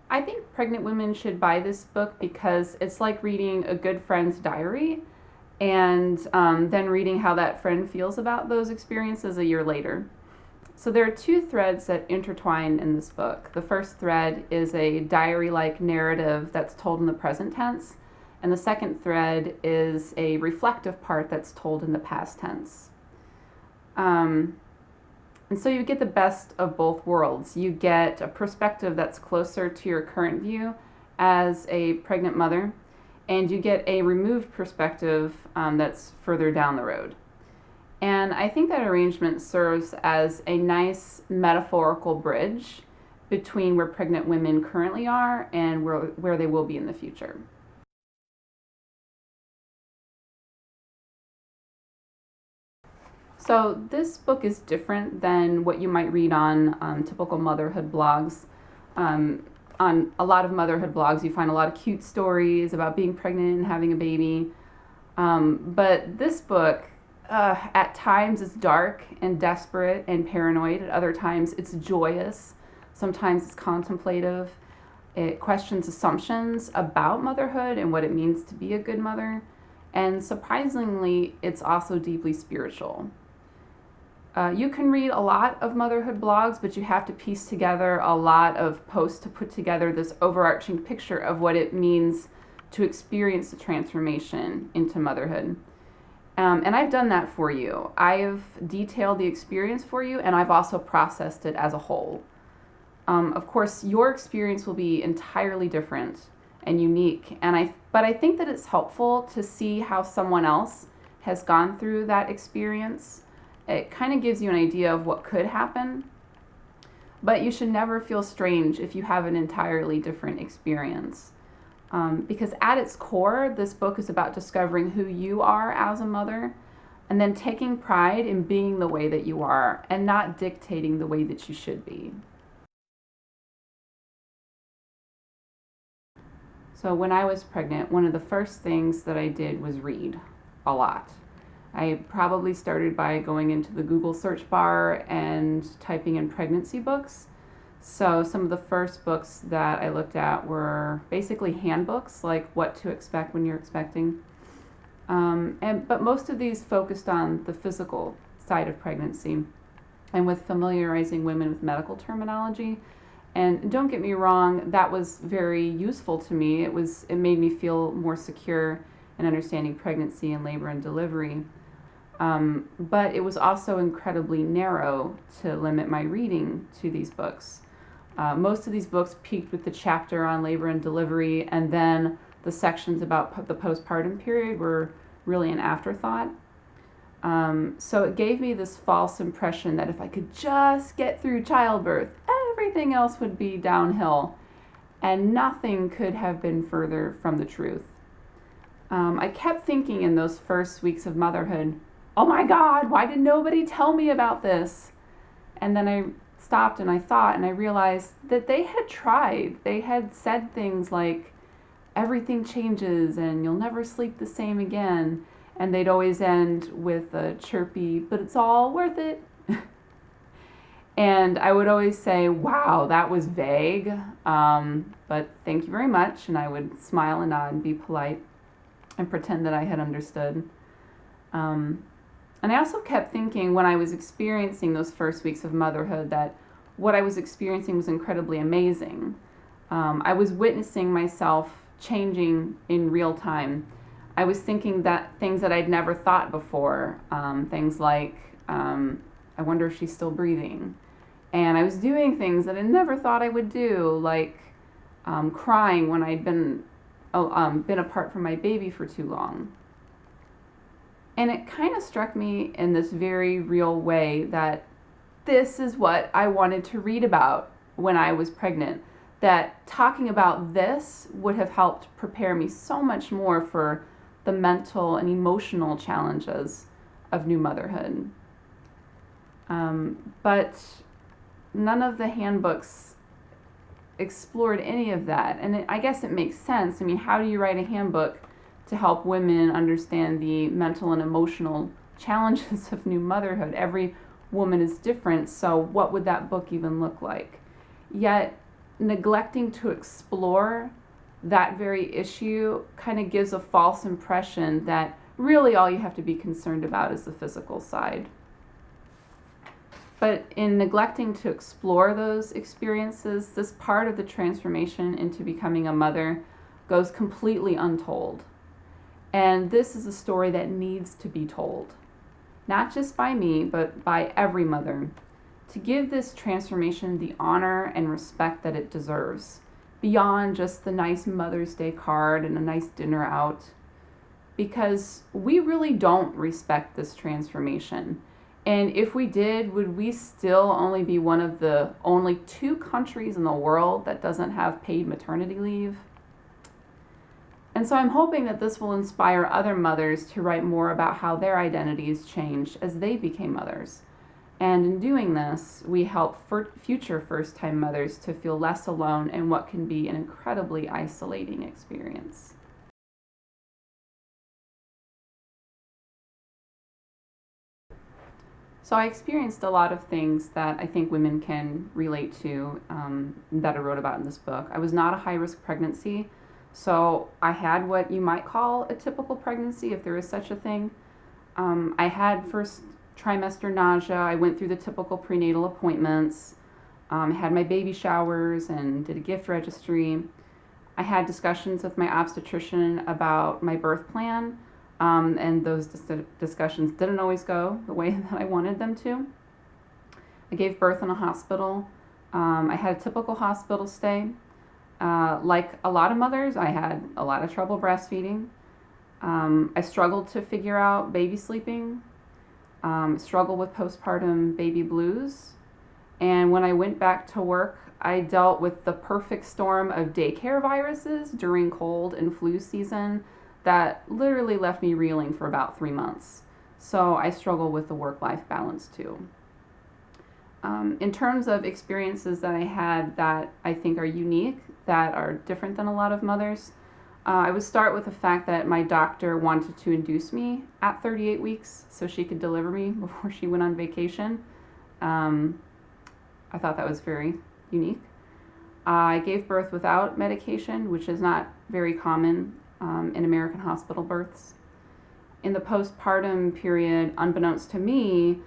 I think pregnant women should buy this book because it's like reading a good friend's diary and then reading how that friend feels about those experiences a year later. So there are two threads that intertwine in this book. The first thread is a diary-like narrative that's told in the present tense, and the second thread is a reflective part that's told in the past tense. And so you get the best of both worlds. You get a perspective that's closer to your current view as a pregnant mother, and you get a removed perspective that's further down the road. And I think that arrangement serves as a nice metaphorical bridge between where pregnant women currently are and where they will be in the future. So this book is different than what you might read on typical motherhood blogs. On a lot of motherhood blogs, you find a lot of cute stories about being pregnant and having a baby. But this book, at times, is dark and desperate and paranoid. At other times, it's joyous. Sometimes it's contemplative. It questions assumptions about motherhood and what it means to be a good mother. And surprisingly, it's also deeply spiritual. You can read a lot of motherhood blogs, but you have to piece together a lot of posts to put together this overarching picture of what it means to experience the transformation into motherhood. And I've done that for you. I've detailed the experience for you, and I've also processed it as a whole. Of course, your experience will be entirely different and unique, but I think that it's helpful to see how someone else has gone through that experience. It kind of gives you an idea of what could happen, but you should never feel strange if you have an entirely different experience. Because at its core, this book is about discovering who you are as a mother and then taking pride in being the way that you are and not dictating the way that you should be. So when I was pregnant, one of the first things that I did was read a lot. I probably started by going into the Google search bar and typing in pregnancy books. So some of the first books that I looked at were basically handbooks, like what to expect when you're expecting. But most of these focused on the physical side of pregnancy and with familiarizing women with medical terminology. And don't get me wrong, that was very useful to me. It made me feel more secure in understanding pregnancy and labor and delivery. But it was also incredibly narrow to limit my reading to these books. Most of these books peaked with the chapter on labor and delivery, and then the sections about the postpartum period were really an afterthought. So it gave me this false impression that if I could just get through childbirth, everything else would be downhill, and nothing could have been further from the truth. I kept thinking in those first weeks of motherhood, oh my God, why did nobody tell me about this? And then I stopped and I thought, and I realized that they had tried. They had said things like, everything changes and you'll never sleep the same again. And they'd always end with a chirpy, but it's all worth it. And I would always say, wow, that was vague, but thank you very much. And I would smile and nod and be polite and pretend that I had understood. And I also kept thinking when I was experiencing those first weeks of motherhood that what I was experiencing was incredibly amazing. I was witnessing myself changing in real time. I was thinking that things that I'd never thought before, things like, I wonder if she's still breathing. And I was doing things that I never thought I would do, like crying when I'd been apart from my baby for too long. And it kind of struck me in this very real way that this is what I wanted to read about when I was pregnant. That talking about this would have helped prepare me so much more for the mental and emotional challenges of new motherhood. But none of the handbooks explored any of that. And I guess it makes sense. I mean, how do you write a handbook to help women understand the mental and emotional challenges of new motherhood? Every woman is different, so what would that book even look like? Yet, neglecting to explore that very issue kind of gives a false impression that really all you have to be concerned about is the physical side. But in neglecting to explore those experiences, this part of the transformation into becoming a mother goes completely untold. And this is a story that needs to be told, not just by me, but by every mother, to give this transformation the honor and respect that it deserves, beyond just the nice Mother's Day card and a nice dinner out, because we really don't respect this transformation. And if we did, would we still only be one of the only 2 countries in the world that doesn't have paid maternity leave? And so I'm hoping that this will inspire other mothers to write more about how their identities changed as they became mothers. And in doing this, we help future first-time mothers to feel less alone in what can be an incredibly isolating experience. So I experienced a lot of things that I think women can relate to that I wrote about in this book. I was not a high-risk pregnancy, so I had what you might call a typical pregnancy, if there is such a thing. I had first trimester nausea. I went through the typical prenatal appointments, had my baby showers, and did a gift registry. I had discussions with my obstetrician about my birth plan, and those discussions didn't always go the way that I wanted them to. I gave birth in a hospital. I had a typical hospital stay. Like a lot of mothers, I had a lot of trouble breastfeeding. I struggled to figure out baby sleeping. Struggled with postpartum baby blues. And when I went back to work, I dealt with the perfect storm of daycare viruses during cold and flu season that literally left me reeling for about 3 months. So I struggle with the work-life balance too. In terms of experiences that I had that I think are unique, that are different than a lot of mothers, I would start with the fact that my doctor wanted to induce me at 38 weeks so she could deliver me before she went on vacation. I thought that was very unique. I gave birth without medication, which is not very common in American hospital births. In the postpartum period, unbeknownst to me,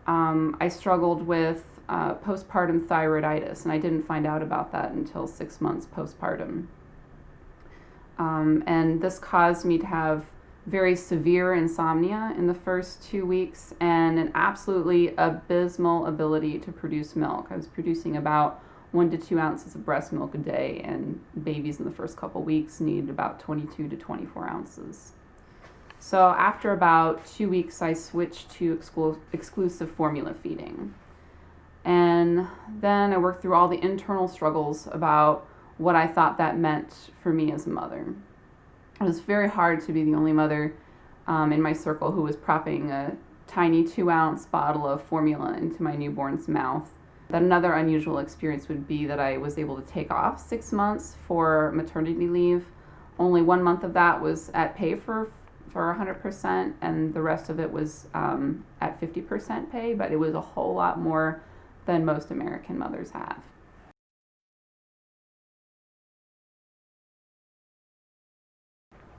I struggled with postpartum thyroiditis, and I didn't find out about that until 6 months postpartum. And this caused me to have very severe insomnia in the first 2 weeks and an absolutely abysmal ability to produce milk. I was producing about 1 to 2 ounces of breast milk a day, and babies in the first couple weeks need about 22 to 24 ounces. So after about 2 weeks, I switched to exclusive formula feeding. And then I worked through all the internal struggles about what I thought that meant for me as a mother. It was very hard to be the only mother in my circle who was propping a tiny 2-ounce bottle of formula into my newborn's mouth. That another unusual experience would be that I was able to take off 6 months for maternity leave. Only 1 month of that was at pay for 100%, and the rest of it was at 50% pay, but it was a whole lot more than most American mothers have.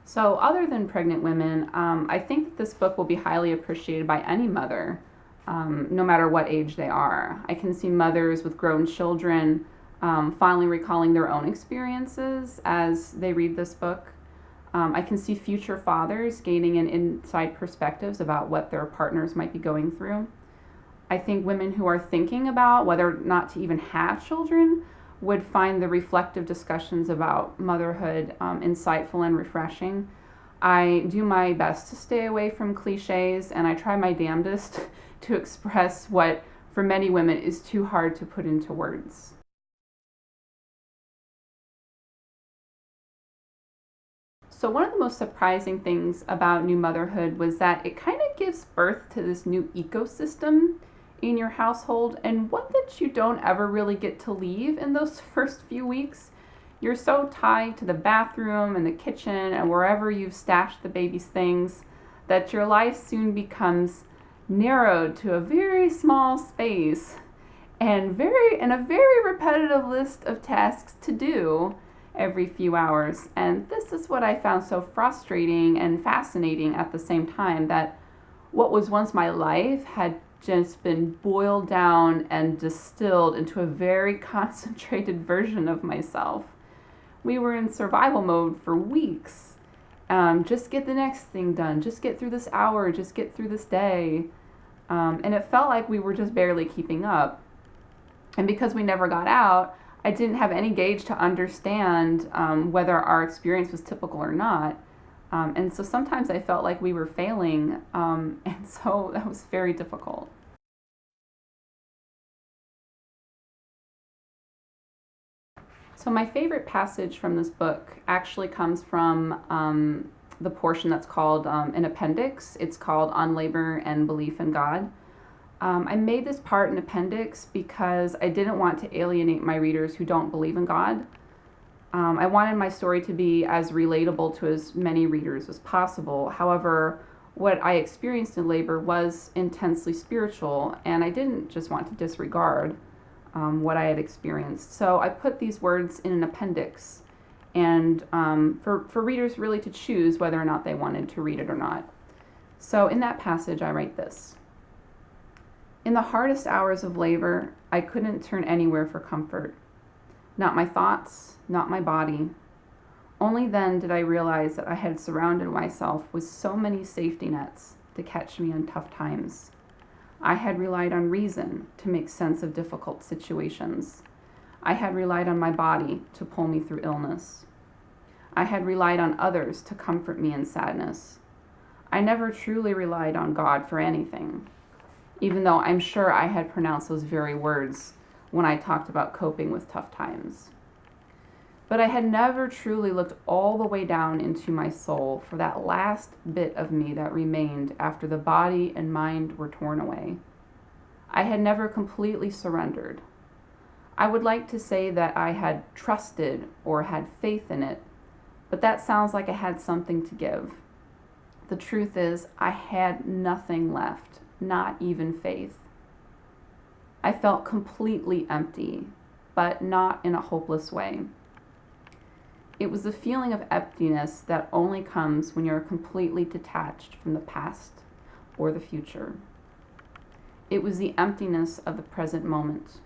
So other than pregnant women, I think that this book will be highly appreciated by any mother, no matter what age they are. I can see mothers with grown children fondly recalling their own experiences as they read this book. I can see future fathers gaining an inside perspectives about what their partners might be going through. I think women who are thinking about whether or not to even have children would find the reflective discussions about motherhood insightful and refreshing. I do my best to stay away from cliches, and I try my damnedest to express what, for many women, is too hard to put into words. So one of the most surprising things about new motherhood was that it kind of gives birth to this new ecosystem in your household, and one that you don't ever really get to leave in those first few weeks. You're so tied to the bathroom and the kitchen and wherever you've stashed the baby's things that your life soon becomes narrowed to a very small space. and a very repetitive list of tasks to do every few hours. And this is what I found so frustrating and fascinating at the same time, that what was once my life had just been boiled down and distilled into a very concentrated version of myself. We were in survival mode for weeks. Just get the next thing done, just get through this hour, just get through this day. And it felt like we were just barely keeping up. And because we never got out, I didn't have any gauge to understand whether our experience was typical or not. And so sometimes I felt like we were failing, and so that was very difficult. So my favorite passage from this book actually comes from the portion that's called an appendix. It's called On Labor and Belief in God. I made this part an appendix because I didn't want to alienate my readers who don't believe in God. I wanted my story to be as relatable to as many readers as possible. However, what I experienced in labor was intensely spiritual, and I didn't just want to disregard what I had experienced. So I put these words in an appendix, and for readers really to choose whether or not they wanted to read it or not. So in that passage, I write this. In the hardest hours of labor, I couldn't turn anywhere for comfort. Not my thoughts, not my body. Only then did I realize that I had surrounded myself with so many safety nets to catch me in tough times. I had relied on reason to make sense of difficult situations. I had relied on my body to pull me through illness. I had relied on others to comfort me in sadness. I never truly relied on God for anything, even though I'm sure I had pronounced those very words when I talked about coping with tough times. But I had never truly looked all the way down into my soul for that last bit of me that remained after the body and mind were torn away. I had never completely surrendered. I would like to say that I had trusted or had faith in it, but that sounds like I had something to give. The truth is, I had nothing left, not even faith. I felt completely empty, but not in a hopeless way. It was the feeling of emptiness that only comes when you're completely detached from the past or the future. It was the emptiness of the present moment,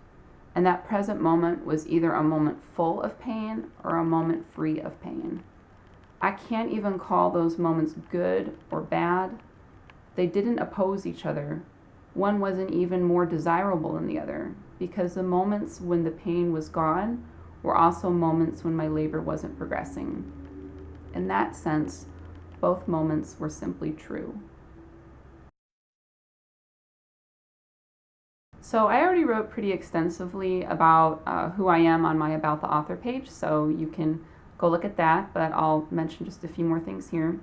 and that present moment was either a moment full of pain or a moment free of pain. I can't even call those moments good or bad. They didn't oppose each other. One wasn't even more desirable than the other, because the moments when the pain was gone were also moments when my labor wasn't progressing. In that sense, both moments were simply true. So I already wrote pretty extensively about who I am on my About the Author page, so you can go look at that, but I'll mention just a few more things here.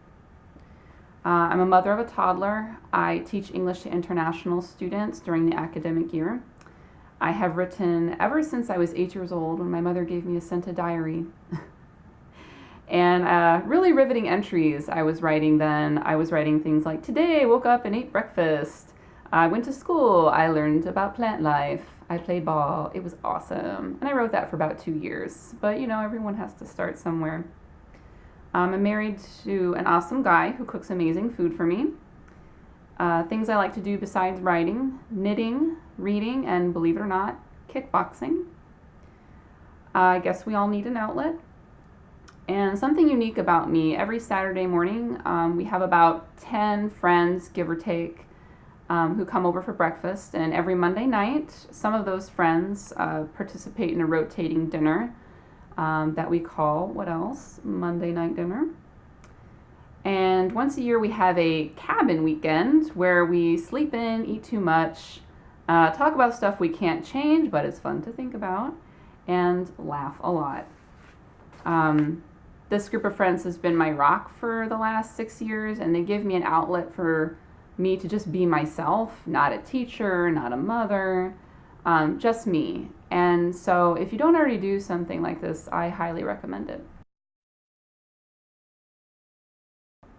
I'm a mother of a toddler. I teach English to international students during the academic year. I have written ever since I was 8 years old, when my mother gave me a scented diary. And really riveting entries I was writing then. I was writing things like, today I woke up and ate breakfast. I went to school. I learned about plant life. I played ball. It was awesome. And I wrote that for about 2 years. But everyone has to start somewhere. I'm married to an awesome guy who cooks amazing food for me. Things I like to do besides writing: knitting, reading, and believe it or not, kickboxing. I guess we all need an outlet. And something unique about me, every Saturday morning, we have about 10 friends, give or take, who come over for breakfast. And every Monday night, some of those friends participate in a rotating dinner that we call, what else? Monday night dinner. And once a year we have a cabin weekend where we sleep in, eat too much, talk about stuff we can't change, but it's fun to think about, and laugh a lot. This group of friends has been my rock for the last 6 years, and they give me an outlet for me to just be myself, not a teacher, not a mother, just me. And so if you don't already do something like this, I highly recommend it.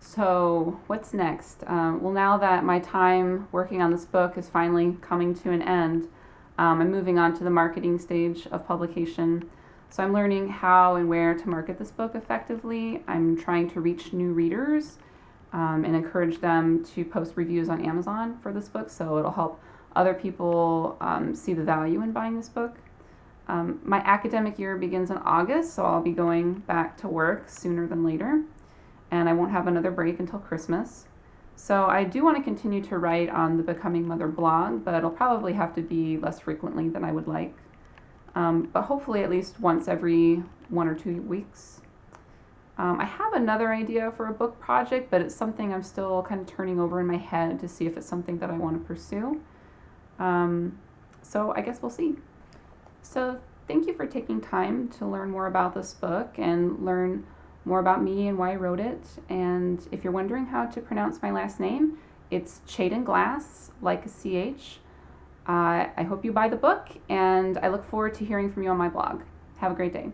So what's next? Well, now that my time working on this book is finally coming to an end, I'm moving on to the marketing stage of publication. So I'm learning how and where to market this book effectively. I'm trying to reach new readers and encourage them to post reviews on Amazon for this book, so it'll help other people see the value in buying this book. My academic year begins in August, so I'll be going back to work sooner than later, and I won't have another break until Christmas. So I do want to continue to write on the Becoming Mother blog, but it'll probably have to be less frequently than I would like. But hopefully at least once every 1 or 2 weeks. I have another idea for a book project, but it's something I'm still kind of turning over in my head to see if it's something that I want to pursue. So I guess we'll see. So thank you for taking time to learn more about this book and learn more about me and why I wrote it. And if you're wondering how to pronounce my last name, it's Tjaden-Glass, like a CH. I hope you buy the book, and I look forward to hearing from you on my blog. Have a great day.